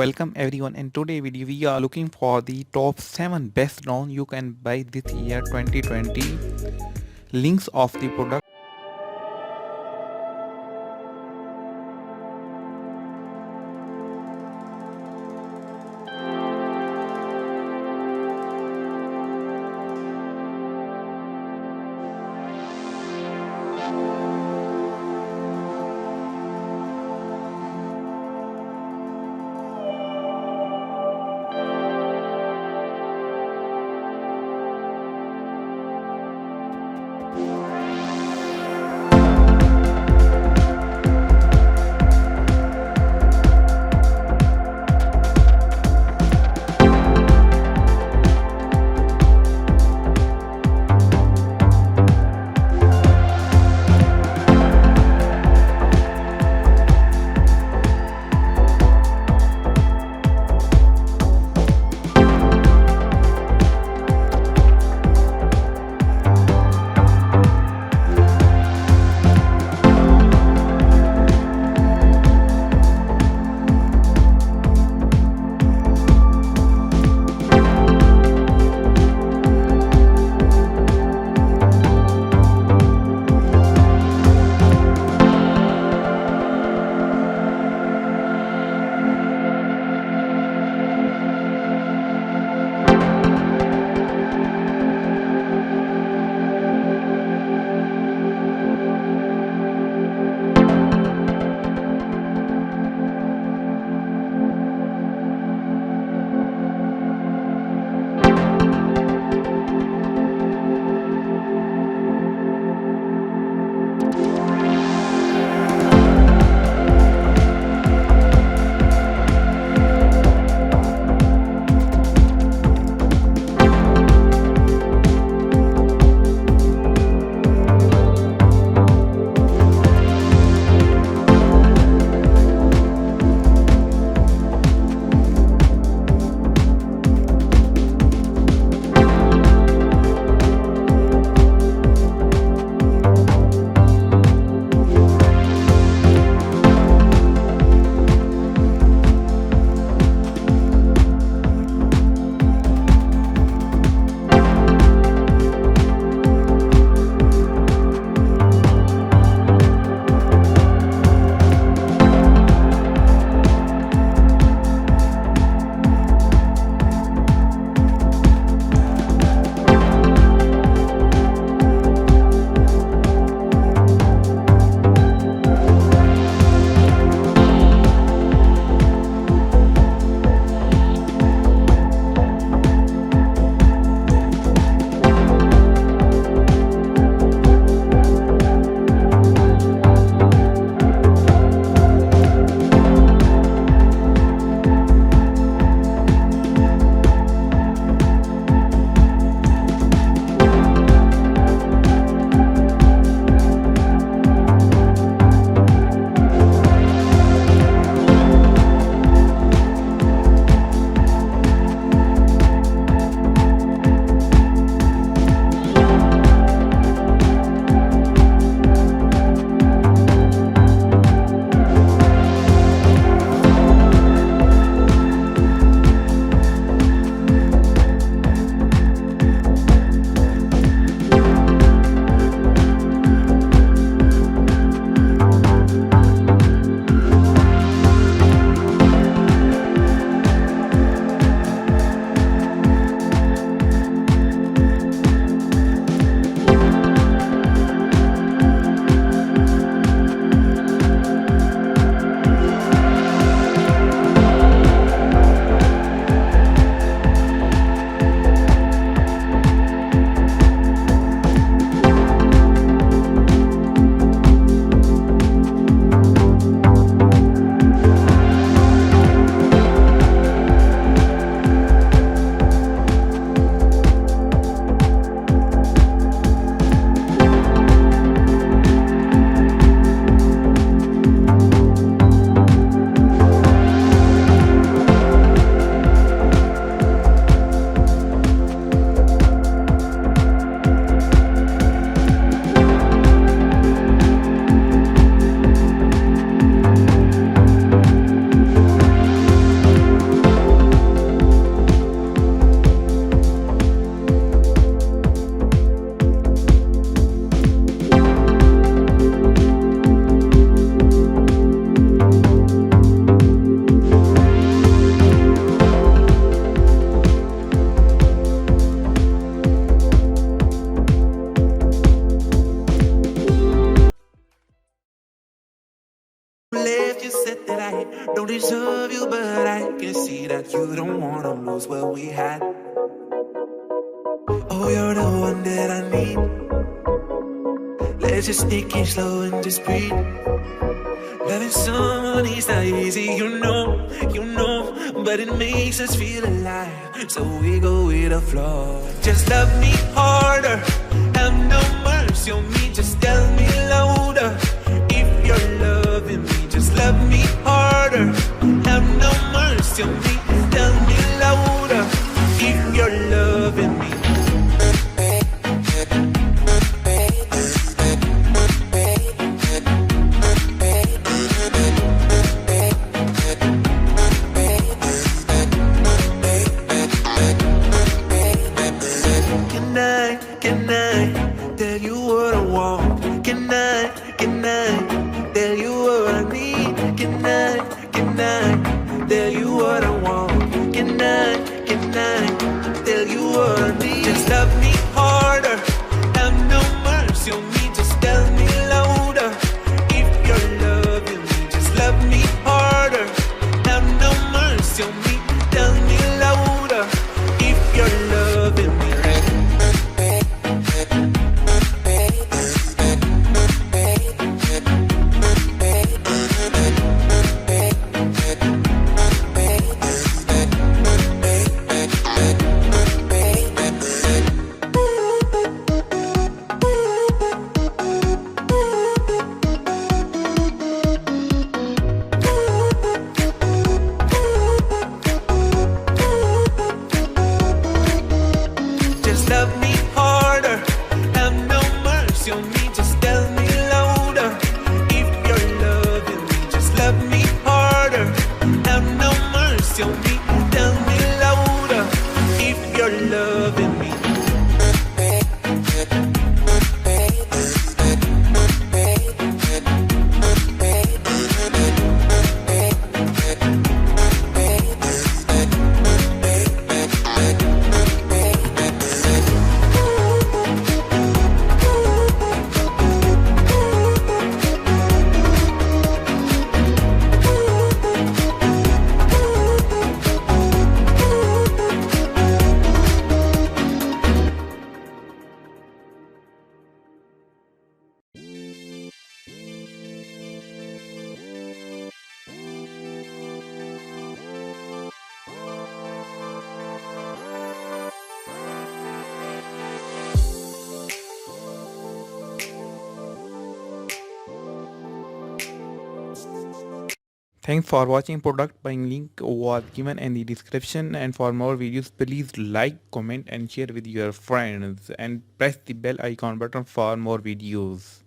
Welcome everyone. In today's video we are looking for the top 7 best drone you can buy this year 2020. Links of the product. Left, you said that I don't deserve you, but I can see that you don't wanna lose what we had. Oh, you're the one that I need. Let's just take it slow and just breathe. Loving someone is not easy, you know, but it makes us feel alive, so we go with the flow. Just love me harder, have no mercy on me, just tell me louder. If you're loving me, just love me harder, have no mercy on me, tell me louder. If you're loving me. Can I tell you what I want? Can I tell you what I need? Can I tell you what I want? Can I tell you what I need? Just love me harder, have no mercy on me, just tell me louder. If you're loving me, just love me harder, have no mercy on me, tell me louder. If you're loving me. Love me harder, have no mercy on me, just tell me louder. If you're loving me, just love me harder, have no mercy on me, tell me louder. If you're loving me. Thanks for watching. Product buying link was given in the description, and for more videos please like, comment and share with your friends and press the bell icon button for more videos.